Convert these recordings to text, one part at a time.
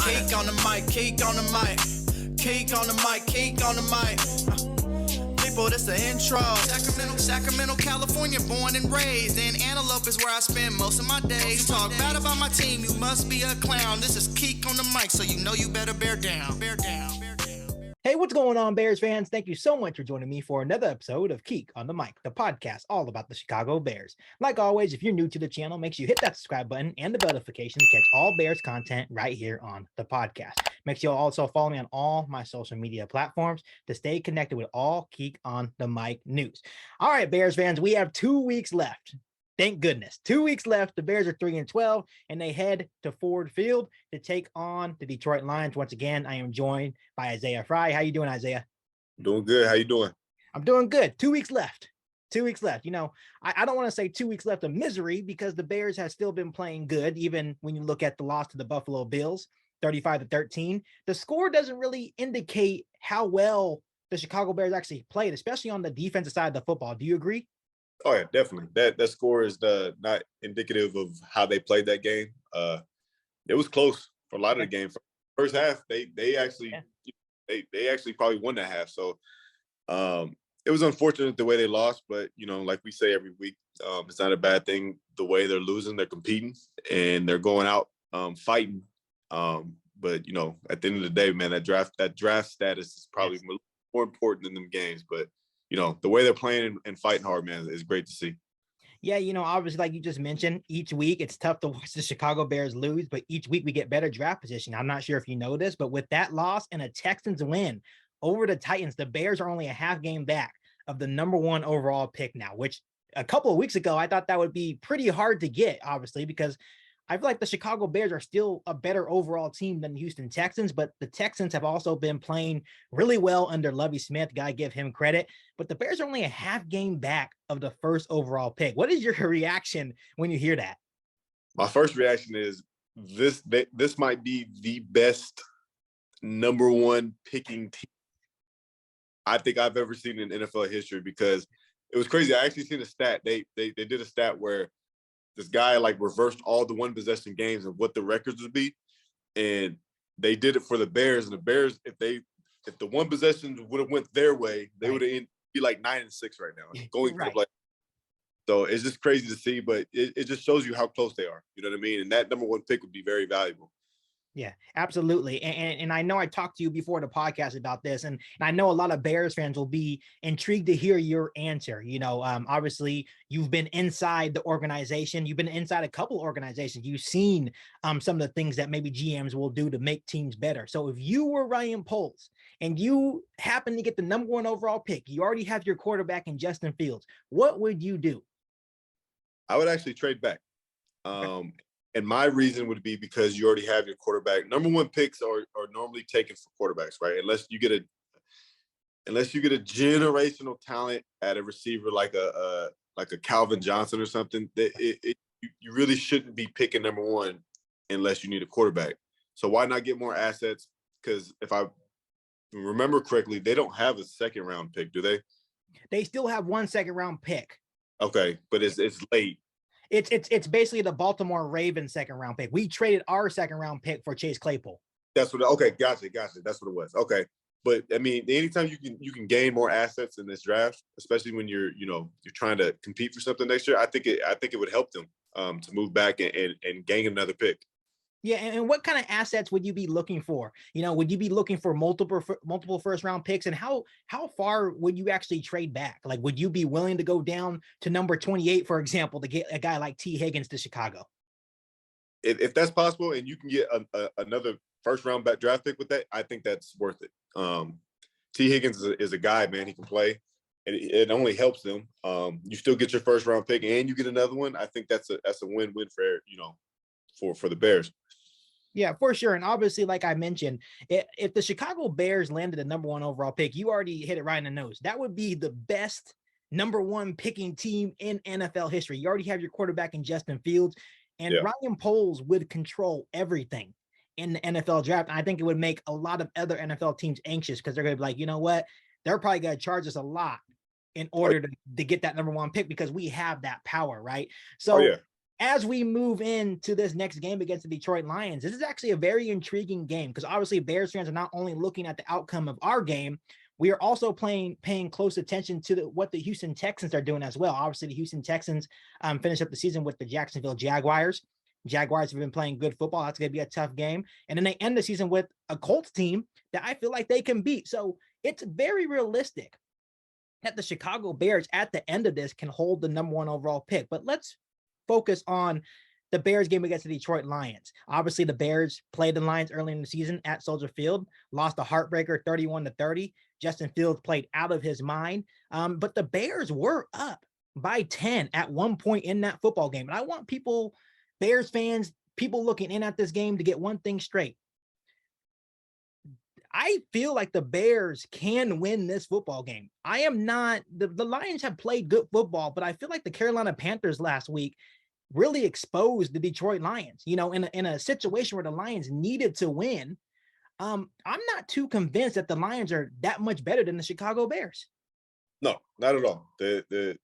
Keek on the mic, keek on the mic, keek on the mic, keek on the mic. People, this the intro. Sacramento, California, born and raised. And Antelope is where I spend most of my days. Talk bad about my team, you must be a clown. This is Keek on the mic, so you know you better bear down. Bear down, bear down. Hey, what's going on, Bears fans? Thank you so much for joining me for another episode of Keek on the Mic, the podcast all about the Chicago Bears. Like always, if you're new to the channel, make sure you hit that subscribe button and the bell notification to catch all Bears content right here on the podcast. Make sure you also follow me on all my social media platforms to stay connected with all Keek on the Mic news. All right, Bears fans, we have 2 weeks left. Thank goodness. 2 weeks left. The Bears are 3-12, and they head to Ford Field to take on the Detroit Lions. Once again, I am joined by Isaiah Frey. How you doing, Isaiah? Doing good. How you doing? I'm doing good. 2 weeks left. 2 weeks left. You know, I don't want to say 2 weeks left of misery because the Bears have still been playing good, even when you look at the loss to the Buffalo Bills, 35-13. The score doesn't really indicate how well the Chicago Bears actually played, especially on the defensive side of the football. Do you agree? Oh yeah, definitely. That score is not indicative of how they played that game. It was close for a lot of the game. First half, they actually probably won that half. So it was unfortunate the way they lost, but you know, like we say every week, it's not a bad thing the way they're losing. They're competing and they're going out fighting. But you know, at the end of the day, man, that draft status is probably more important than them games. But you know, the way they're playing and fighting hard, man, is great to see. Yeah, you know, obviously, like you just mentioned, each week it's tough to watch the Chicago Bears lose, but each week we get better draft position. I'm not sure if you know this, but with that loss and a Texans win over the Titans, the Bears are only a half game back of the #1 overall pick now, which a couple of weeks ago, I thought that would be pretty hard to get, obviously, because I feel like the Chicago Bears are still a better overall team than the Houston Texans, but the Texans have also been playing really well under Lovie Smith. Gotta give him credit. But the Bears are only a half game back of the first overall pick. What is your reaction when you hear that? My first reaction is this might be the best #1 picking team I think I've ever seen in NFL history, because it was crazy. I actually seen a stat. They did a stat where this guy like reversed all the one possession games and what the records would be. And they did it for the Bears. And the Bears, if the one possessions would have went their way, they would have be like 9-6 right now. Going right. So it's just crazy to see, but it just shows you how close they are. You know what I mean? And that #1 pick would be very valuable. Yeah, absolutely. And I know I talked to you before the podcast about this, and I know a lot of Bears fans will be intrigued to hear your answer. You know, obviously you've been inside the organization. You've been inside a couple organizations. You've seen some of the things that maybe GMs will do to make teams better. So if you were Ryan Poles and you happen to get the #1 overall pick, you already have your quarterback in Justin Fields, what would you do? I would actually trade back. And my reason would be because you already have your quarterback. #1 picks are normally taken for quarterbacks, right? Unless you get a generational talent at a receiver like a Calvin Johnson or something, you really shouldn't be picking #1 unless you need a quarterback. So why not get more assets? Because if I remember correctly, they don't have a second round pick, do they? They still have 1 second-round pick. Okay, but it's late. It's basically the Baltimore Ravens second-round pick. We traded our second-round pick for Chase Claypool. That's what. Okay, gotcha. That's what it was. Okay, but I mean, anytime you can gain more assets in this draft, especially when you're trying to compete for something next year, I think it would help them to move back and gain another pick. Yeah, and what kind of assets would you be looking for? You know, would you be looking for multiple first-round picks, and how far would you actually trade back? Like, would you be willing to go down to number 28, for example, to get a guy like T. Higgins to Chicago? If that's possible, and you can get another first-round draft pick with that, I think that's worth it. T. Higgins is a guy, man. He can play, and it only helps them. You still get your first-round pick, and you get another one. I think that's a win-win for the Bears. Yeah, for sure. And obviously, like I mentioned, if the Chicago Bears landed a #1 overall pick, you already hit it right in the nose. That would be the best #1 picking team in NFL history. You already have your quarterback in Justin Fields, and Ryan Poles would control everything in the NFL draft. And I think it would make a lot of other NFL teams anxious because they're going to be like, you know what? They're probably going to charge us a lot in order to get that #1 pick because we have that power, right? So as we move into this next game against the Detroit Lions, this is actually a very intriguing game because obviously Bears fans are not only looking at the outcome of our game, we are also paying close attention to what the Houston Texans are doing as well. Obviously, the Houston Texans finished up the season with the Jacksonville Jaguars. Jaguars have been playing good football. That's going to be a tough game. And then they end the season with a Colts team that I feel like they can beat. So it's very realistic that the Chicago Bears at the end of this can hold the #1 overall pick. But let's focus on the Bears game against the Detroit Lions. Obviously, the Bears played the Lions early in the season at Soldier Field, lost a heartbreaker 31-30. Justin Fields played out of his mind. But the Bears were up by 10 at one point in that football game. And I want people, Bears fans, people looking in at this game to get one thing straight. I feel like the Bears can win this football game. I am not, the Lions have played good football, but I feel like the Carolina Panthers last week really exposed the Detroit Lions, in a situation where the Lions needed to win. I'm not too convinced that the Lions are that much better than the Chicago Bears. No, not at all. The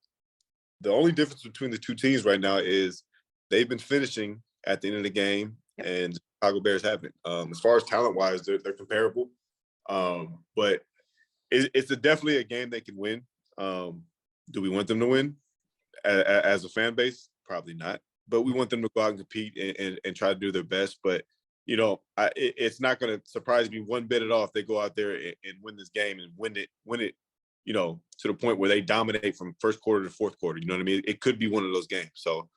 only difference between the two teams right now is they've been finishing at the end of the game, yep, and Chicago Bears haven't. As far as talent-wise, they're comparable. But it's definitely a game they can win. Do we want them to win as a fan base? Probably not. But we want them to go out and compete and try to do their best. But, it's not going to surprise me one bit at all if they go out there and win this game and win it, to the point where they dominate from first quarter to fourth quarter. You know what I mean? It could be one of those games. So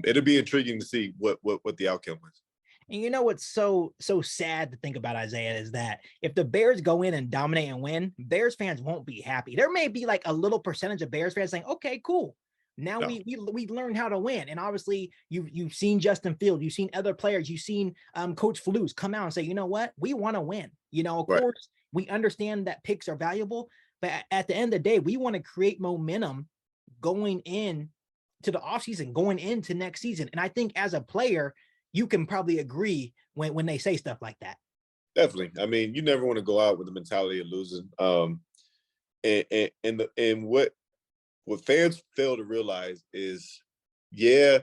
it'll be intriguing to see what the outcome is. And you know what's so sad to think about, Isaiah, is that if the Bears go in and dominate and win, Bears fans won't be happy. There may be like a little percentage of Bears fans saying, okay, cool. Now we learned how to win. And obviously you've seen Justin Fields, you've seen other players, you've seen Coach Flus come out and say, you know what, we want to win. Of right. course, we understand that picks are valuable, but at the end of the day, we want to create momentum going in to the offseason, going into next season. And I think as a player, you can probably agree when they say stuff like that. Definitely. I mean, you never want to go out with the mentality of losing. And what fans fail to realize is, yeah,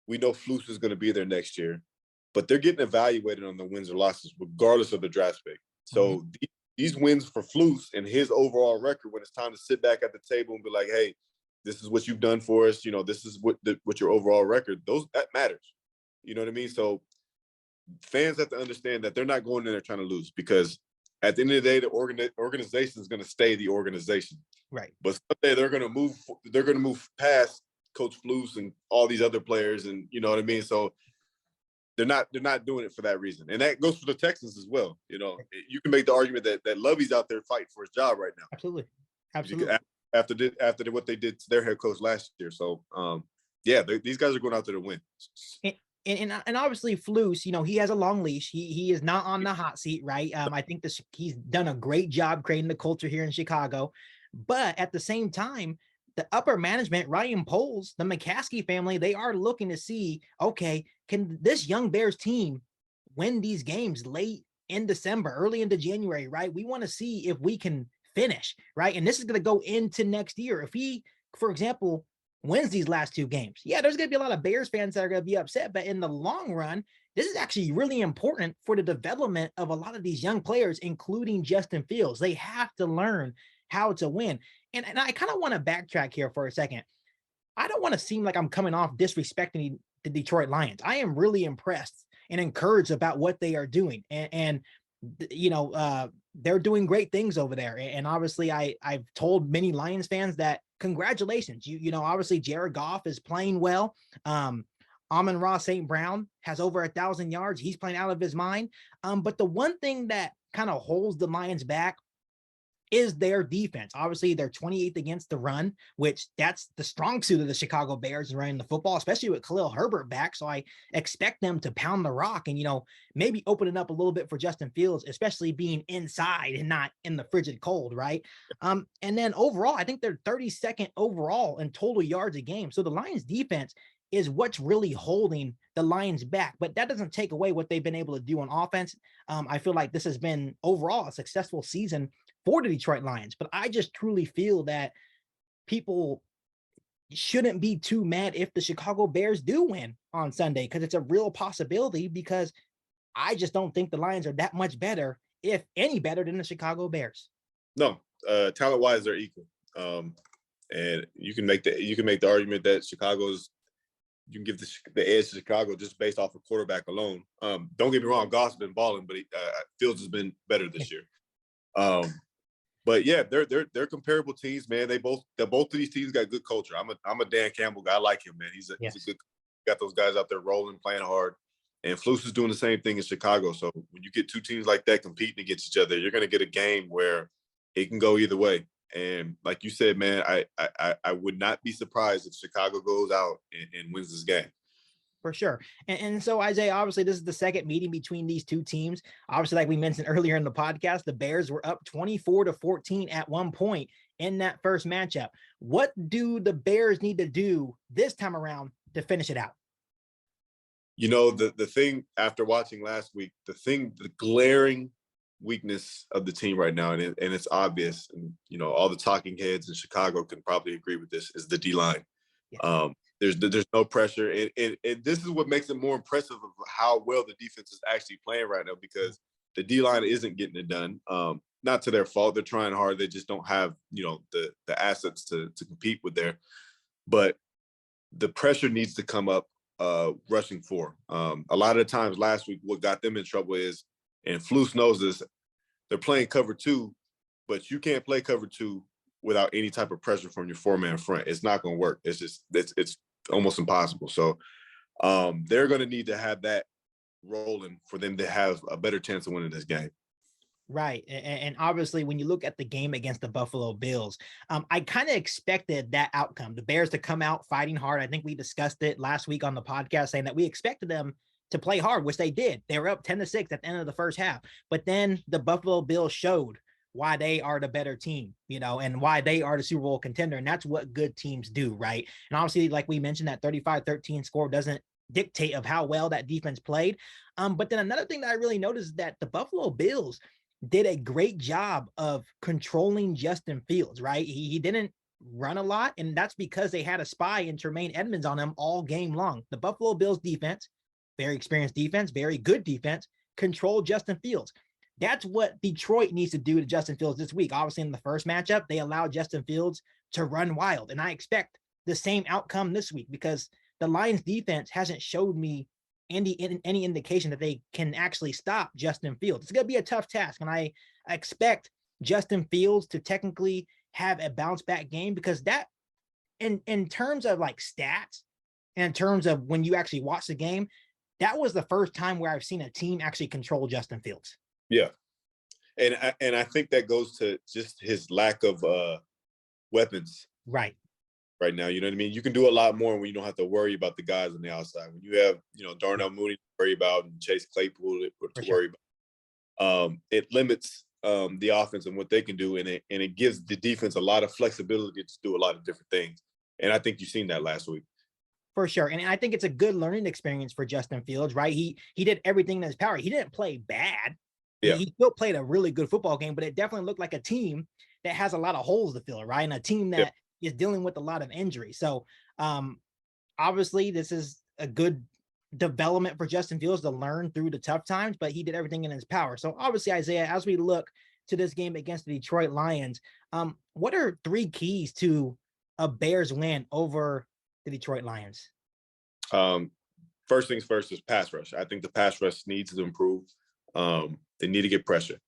we know Flus is going to be there next year, but they're getting evaluated on the wins or losses regardless of the draft pick. So these wins for Flus and his overall record, when it's time to sit back at the table and be like, hey, this is what you've done for us. This is what your overall record, that matters. You know what I mean? So fans have to understand that they're not going in there trying to lose, because at the end of the day, the organization is going to stay the organization. Right. But someday they're going to move past Coach Flus and all these other players, and you know what I mean? So they're not doing it for that reason. And that goes for the Texans as well. You can make the argument that Lovey's out there fighting for his job right now. Absolutely. After what they did to their head coach last year. So these guys are going out there to win. And obviously Flus, he has a long leash. He is not on the hot seat, right? I think he's done a great job creating the culture here in Chicago. But at the same time, the upper management, Ryan Poles, the McCaskey family, they are looking to see, okay, can this young Bears team win these games late in December, early into January, right? We want to see if we can finish, right? And this is going to go into next year. If he, for example, wins these last two games, there's going to be a lot of Bears fans that are going to be upset, but in the long run, this is actually really important for the development of a lot of these young players, including Justin Fields. They have to learn how to win. And I kind of want to backtrack here for a second. I don't want to seem like I'm coming off disrespecting the Detroit Lions. I am really impressed and encouraged about what they are doing. And they're doing great things over there. And obviously I've told many Lions fans that congratulations. Obviously Jared Goff is playing well. Amon-Ra St. Brown has over 1,000 yards. He's playing out of his mind. But the one thing that kind of holds the Lions back is their defense. Obviously, they're 28th against the run, which that's the strong suit of the Chicago Bears running the football, especially with Khalil Herbert back. So I expect them to pound the rock and, maybe open it up a little bit for Justin Fields, especially being inside and not in the frigid cold, right? And then overall, I think they're 32nd overall in total yards a game. So the Lions defense is what's really holding the Lions back, but that doesn't take away what they've been able to do on offense. I feel like this has been overall a successful season for the Detroit Lions, but I just truly feel that people shouldn't be too mad if the Chicago Bears do win on Sunday, because it's a real possibility, because I just don't think the Lions are that much better, if any better, than the Chicago Bears. No, talent wise, they're equal. And you can make the argument that you can give the edge to Chicago just based off of quarterback alone. Don't get me wrong, Goff's been balling, but Fields has been better this year. But yeah, they're comparable teams, man. Both of these teams got good culture. I'm a Dan Campbell guy. I like him, man. He's a good. Got those guys out there rolling, playing hard, and Flus is doing the same thing in Chicago. So when you get two teams like that competing against each other, you're going to get a game where it can go either way. And like you said, man, I would not be surprised if Chicago goes out and wins this game. For sure. And so, Isaiah, obviously, this is the second meeting between these two teams. Obviously, like we mentioned earlier in the podcast, the Bears were up 24-14 at one point in that first matchup. What do the Bears need to do this time around to finish it out? You know, the thing after watching last week, the glaring weakness of the team right now, and it's obvious, and you know, all the talking heads in Chicago can probably agree with this, is the D-line. Yes. There's no pressure, and this is what makes it more impressive of how well the defense is actually playing right now, because the D-line isn't getting it done. Not to their fault; they're trying hard. They just don't have, you know, the assets to compete with there. But the pressure needs to come up rushing for. A lot of the times last week, what got them in trouble is, and Flus knows this, they're playing cover two, but you can't play cover two without any type of pressure from your four-man front. It's not going to work. It's almost impossible. So they're going to need to have that rolling for them to have a better chance of winning this game. Right. And obviously, when you look at the game against the Buffalo Bills, I kind of expected that outcome, the Bears to come out fighting hard. I think we discussed it last week on the podcast, saying that we expected them to play hard, which they did. They were up 10-6 at the end of the first half. But then the Buffalo Bills showed why they are the better team, you know, and why they are the Super Bowl contender. And that's what good teams do, right? And obviously, like we mentioned, that 35-13 score doesn't dictate of how well that defense played. But then another thing that I really noticed is that the Buffalo Bills did a great job of controlling Justin Fields, right? He didn't run a lot, and that's because they had a spy in Tremaine Edmonds on him all game long. The Buffalo Bills defense, very experienced defense, very good defense, controlled Justin Fields. That's what Detroit needs to do to Justin Fields this week. Obviously, in the first matchup, they allowed Justin Fields to run wild, and I expect the same outcome this week, because the Lions defense hasn't showed me any indication that they can actually stop Justin Fields. It's going to be a tough task, and I expect Justin Fields to technically have a bounce back game, because that, in terms of like stats, and in terms of when you actually watch the game, that was the first time where I've seen a team actually control Justin Fields. Yeah. And I think that goes to just his lack of weapons. Right now, you know what I mean? You can do a lot more when you don't have to worry about the guys on the outside. When you have, you know, Darnell Mooney to worry about and Chase Claypool to worry about, it limits the offense and what they can do, and it gives the defense a lot of flexibility to do a lot of different things. And I think you've seen that last week. For sure. And I think it's a good learning experience for Justin Fields, right? He did everything in his power. He didn't play bad. Yeah. He still played a really good football game, but it definitely looked like a team that has a lot of holes to fill, right? And a team that is dealing with a lot of injury. So obviously this is a good development for Justin Fields to learn through the tough times, but he did everything in his power. So obviously, Isaiah, as we look to this game against the Detroit Lions, what are 3 keys to a Bears win over the Detroit Lions? First things first is pass rush. I think the pass rush needs to improve. They need to get pressure.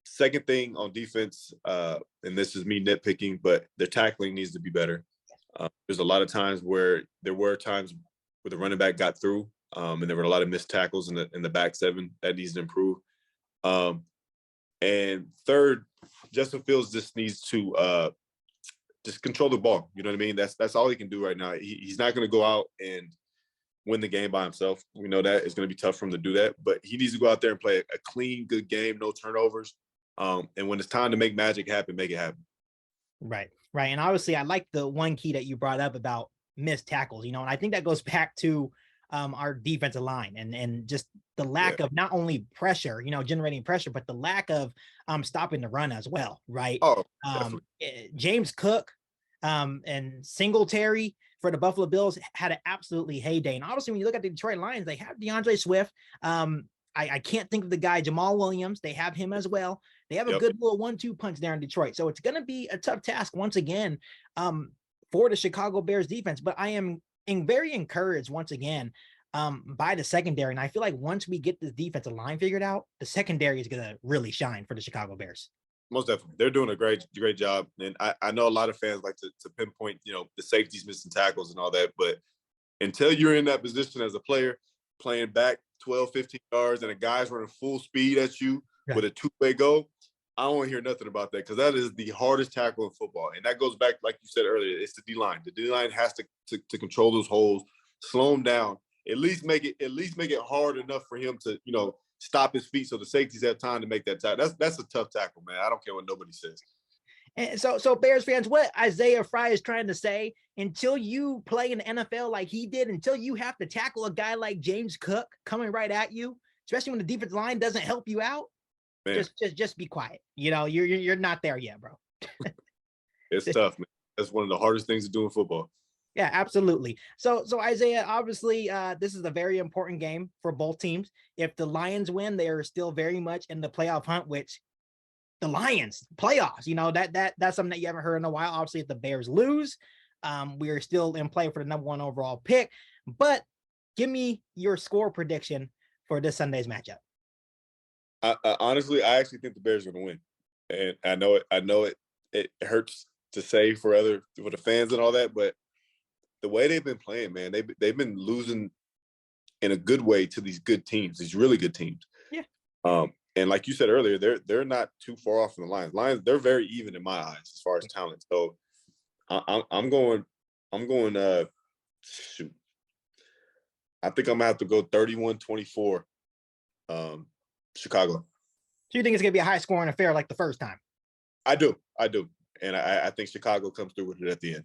Second thing on defense, and this is me nitpicking, but their tackling needs to be better. There's a lot of times where there were times where the running back got through, and there were a lot of missed tackles in the back seven. That needs to improve. And third, Justin Fields just needs to just control the ball. You know what I mean? That's all he can do right now. He's not going to go out and win the game by himself. We know that it's going to be tough for him to do that, but he needs to go out there and play a clean, good game, no turnovers. And when it's time to make magic happen, make it happen. Right. And obviously, I like the one key that you brought up about missed tackles, you know, and I think that goes back to our defensive line and just the lack of not only pressure, you know, generating pressure, but the lack of stopping the run as well. Right. Oh, James Cook, And Singletary for the Buffalo Bills had an absolutely heyday. And obviously, when you look at the Detroit Lions, they have DeAndre Swift. I can't think of the guy, Jamal Williams. They have him as well. They have a good little 1-2 punch there in Detroit. So it's going to be a tough task once again for the Chicago Bears defense. But I am very encouraged once again by the secondary. And I feel like once we get this defensive line figured out, the secondary is going to really shine for the Chicago Bears. Most definitely. They're doing a great job. And I know a lot of fans like to pinpoint, the safeties missing tackles and all that. But until you're in that position as a player, playing back 12, 15 yards and a guy's running full speed at you with a two-way go, I don't want to hear nothing about that because that is the hardest tackle in football. And that goes back, like you said earlier, it's the D-line. The D-line has to control those holes, slow him down, at least make it hard enough for him to, stop his feet so the safeties have time to make that tackle. That's a tough tackle, man. I don't care what nobody says. And so Bears fans, what Isaiah Frey is trying to say, until you play in the NFL like he did, until you have to tackle a guy like James Cook coming right at you, especially when the defensive line doesn't help you out, man, just be quiet. You're not there yet, bro. It's tough, man. That's one of the hardest things to do in football. Yeah, absolutely. So Isaiah, obviously, this is a very important game for both teams. If the Lions win, they are still very much in the playoff hunt, which the Lions playoffs, that's something that you haven't heard in a while. Obviously, if the Bears lose, we are still in play for the #1 overall pick. But give me your score prediction for this Sunday's matchup. Honestly, I actually think the Bears are going to win, and I know it hurts to say for the fans and all that, but the way they've been playing, man, they've been losing in a good way to these good teams, these really good teams. Yeah. And like you said earlier, they're not too far off from the Lions. Lions, they're very even in my eyes as far as talent. So I'm going. Shoot. I think I'm gonna have to go 31-24. Chicago. So you think it's gonna be a high scoring affair like the first time? I do, and I think Chicago comes through with it at the end.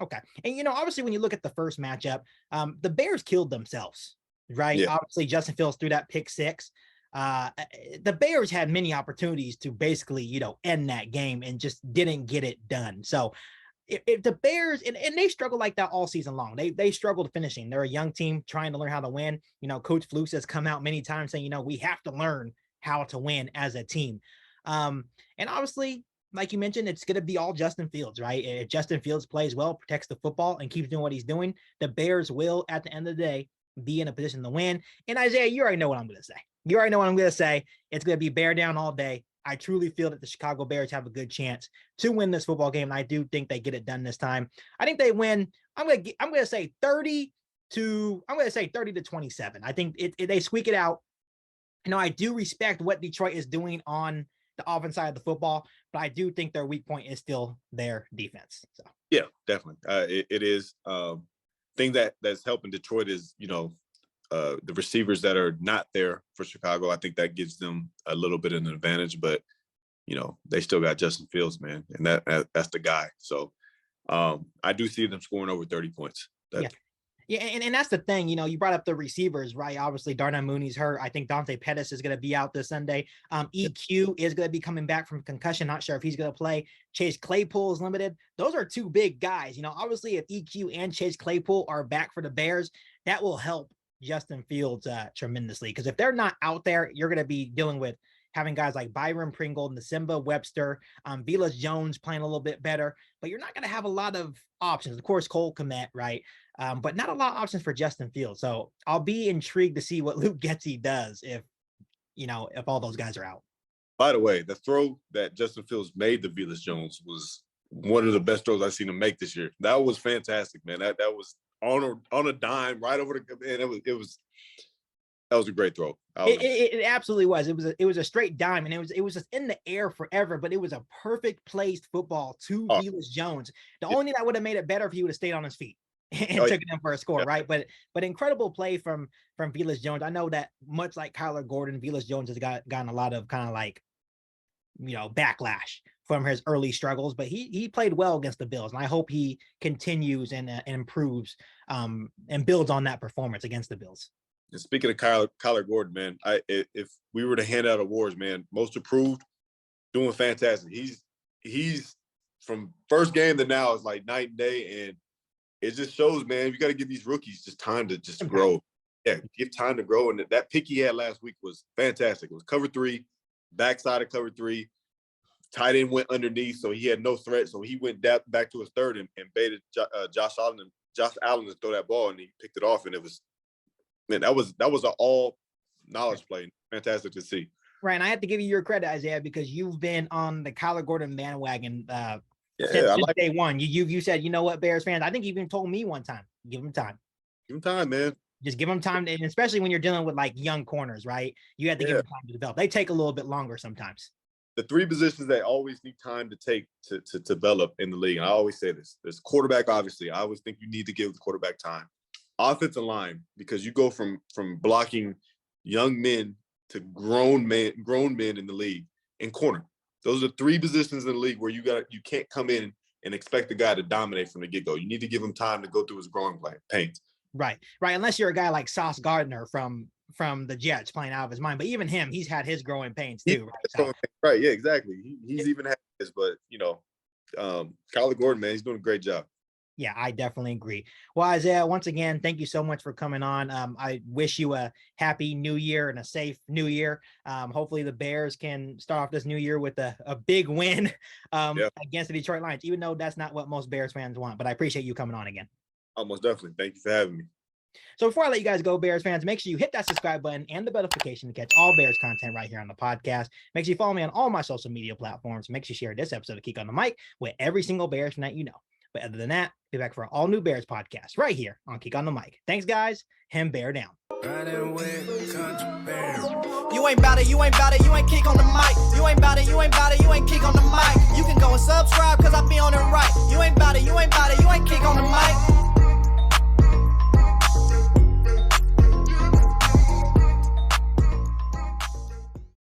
Okay. And, obviously, when you look at the first matchup, the Bears killed themselves, right? Yeah. Obviously, Justin Fields threw that pick six. The Bears had many opportunities to basically, end that game and just didn't get it done. So if the Bears, and they struggle like that all season long, they struggled finishing. They're a young team trying to learn how to win. Coach Flus has come out many times saying, we have to learn how to win as a team. And obviously, like you mentioned, it's going to be all Justin Fields, right? If Justin Fields plays well, protects the football, and keeps doing what he's doing, the Bears will, at the end of the day, be in a position to win. And Isaiah, you already know what I'm going to say. It's going to be bear down all day. I truly feel that the Chicago Bears have a good chance to win this football game, and I do think they get it done this time. I think they win. I'm going to say 30 to 27. I think they squeak it out. I do respect what Detroit is doing on the offense side of the football, but I do think their weak point is still their defense. So yeah, definitely. It is. Thing that's helping Detroit is, the receivers that are not there for Chicago. I think that gives them a little bit of an advantage, but they still got Justin Fields, man, and that's the guy. So I do see them scoring over 30 points. Yeah, and that's the thing, you brought up the receivers, right? Obviously, Darnell Mooney's hurt. I think Dante Pettis is going to be out this Sunday. EQ is going to be coming back from concussion. Not sure if he's going to play. Chase Claypool is limited. Those are two big guys. Obviously, if EQ and Chase Claypool are back for the Bears, that will help Justin Fields tremendously. Because if they're not out there, you're going to be dealing with having guys like Byron Pringle, Nasimba Webster, Velus Jones playing a little bit better, but you're not going to have a lot of options. Of course, Cole Kmet, right? But not a lot of options for Justin Fields. So I'll be intrigued to see what Luke Getsy does if all those guys are out. By the way, the throw that Justin Fields made to Velus Jones was one of the best throws I've seen him make this year. That was fantastic, man. That was on a dime right over the, and that was a great throw. It absolutely was. It was a straight dime, and it was just in the air forever. But it was a perfect placed football to Velus Jones. The only thing that would have made it better if he would have stayed on his feet and took it in for a score, right? But incredible play from Velus Jones. I know that much like Kyler Gordon, Velus Jones has gotten a lot of kind of like backlash from his early struggles, but he played well against the Bills, and I hope he continues and improves and builds on that performance against the Bills. And speaking of Kyler Gordon, man, if we were to hand out awards, man, most improved, doing fantastic. He's from first game to now is like night and day, and it just shows, man. You got to give these rookies just time to just grow. Yeah, give time to grow. And that pick he had last week was fantastic. It was cover 3, backside of cover 3. Tight end went underneath, so he had no threat. So he went back to his third and baited Josh Allen to throw that ball, and he picked it off. And it was, man, that was an all knowledge play. Fantastic to see. Right, and I have to give you your credit, Isaiah, because you've been on the Kyler Gordon bandwagon since day one. You said, you know what, Bears fans, I think you even told me one time, give him time. Give him time, man. Just give them time, and especially when you're dealing with like young corners, right? You have to give them time to develop. They take a little bit longer sometimes. The 3 positions that always need time to take to develop in the league. And I always say this. There's quarterback, obviously. I always think you need to give the quarterback time. Offensive line, because you go from blocking young men to grown men in the league, and corner. Those are 3 positions in the league where you can't come in and expect the guy to dominate from the get-go. You need to give him time to go through his growing pains. Right. Unless you're a guy like Sauce Gardner from the Jets playing out of his mind, but even him, he's had his growing pains too, right? Right. Yeah, exactly. He's even had this, but Kyler Gordon, man, he's doing a great job. Yeah, I definitely agree. Well, Isaiah, once again, thank you so much for coming on. I wish you a happy new year and a safe new year. Hopefully the Bears can start off this new year with a big win against the Detroit Lions, even though that's not what most Bears fans want, but I appreciate you coming on again. Oh, most definitely. Thank you for having me. So before I let you guys go, Bears fans, make sure you hit that subscribe button and the notification to catch all Bears content right here on the podcast. Make sure you follow me on all my social media platforms. Make sure you share this episode of Kick on the Mic with every single Bears fan that you know. But other than that, be back for an all new Bears podcast right here on Kick on the Mic. Thanks, guys. Him bear down. You ain't bout it, you ain't bout it, you ain't kick on the mic. You ain't bout it, you ain't bout it, you ain't kick on the mic. You can go and subscribe, cause I be on it right. You ain't bout it, you ain't bout it, you ain't kick on the mic.